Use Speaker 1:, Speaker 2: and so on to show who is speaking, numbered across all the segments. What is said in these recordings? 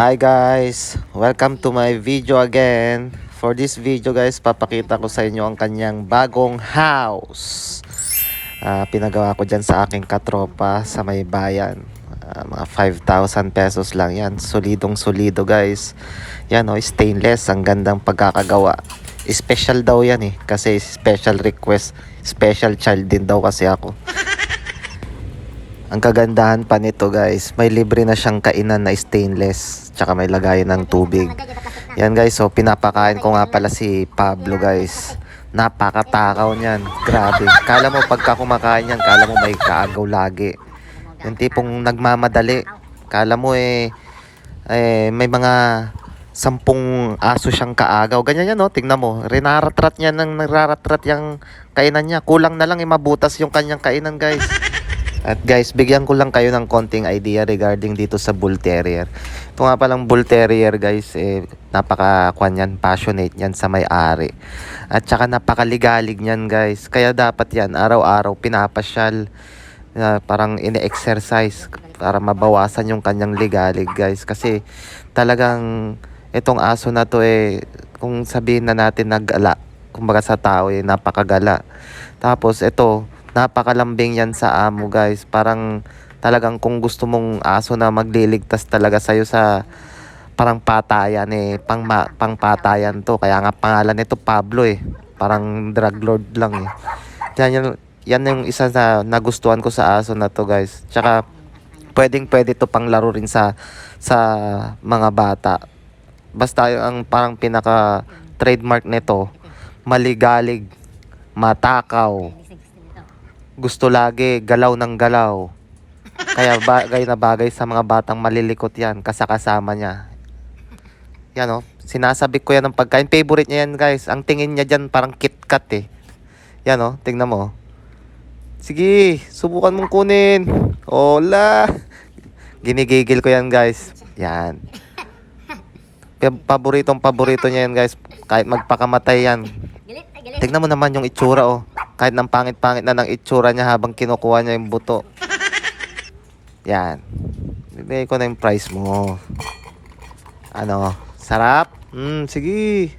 Speaker 1: Hi guys! Welcome to my video again. For this video guys, papakita ko sa inyo ang kanyang bagong house. Pinagawa ko dyan sa aking katropa sa may bayan. Mga 5,000 pesos lang yan. Solidong solido guys. Yan stainless. Ang gandang pagkakagawa. Special daw yan kasi special request. Special child din daw kasi ako. Ang kagandahan pa nito guys, may libre na siyang kainan na stainless, tsaka may lagayan ng tubig. Yan guys, so pinapakain ko nga pala si Pablo guys. Napakatakaw niyan, grabe. Kala mo pagka kumakain yan, kala mo may kaagaw lagi. Yung tipong nagmamadali. Kala mo may mga 10 aso siyang kaagaw. Ganyan yan tingnan mo. Rinaratrat niya ng nararatrat yung kainan niya. Kulang na lang mabutas yung kanyang kainan guys. At guys, bigyan ko lang kayo ng konting idea regarding dito sa Bull Terrier. Ito nga palang Bull Terrier guys, passionate yan sa may-ari. At saka napakaligalig niyan guys. Kaya dapat yan, araw-araw pinapasyal. Parang ine-exercise para mabawasan yung kanyang ligalig guys. Kasi talagang itong aso na to kung sabihin na natin nagala, kumbaga sa tao napakagala. Tapos ito, napakalambing yan sa amo guys. Parang talagang kung gusto mong aso na magliligtas talaga sa'yo sa parang patayan pangpatayan to. Kaya nga pangalan nito Pablo Parang drug lord lang Yan yung isa na nagustuhan ko sa aso na to guys. Tsaka pwede to pang laro rin sa mga bata. Basta ang parang pinaka trademark nito, maligalig, matakaw, gusto lagi galaw ng galaw. Kaya bagay na bagay sa mga batang malilikot yan kasama niya. Yan sinasabi ko yan ng pagkain. Favorite niya yan guys. Ang tingin niya dyan parang KitKat Yan tingnan mo. Sige, subukan mong kunin. Hola. Ginigigil ko yan guys. Yan. Paborito niya yan guys. Kahit magpakamatay yan. Tignan mo naman yung itsura Kahit ng pangit-pangit na ng itsura niya habang kinukuha niya yung buto. Yan. Bibigay ko na yung price mo. Sarap? Sige.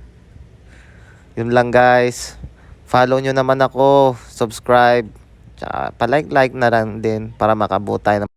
Speaker 1: Yun lang guys. Follow nyo naman ako. Subscribe. Tsaka pa-like na lang din para makabuo tayo ng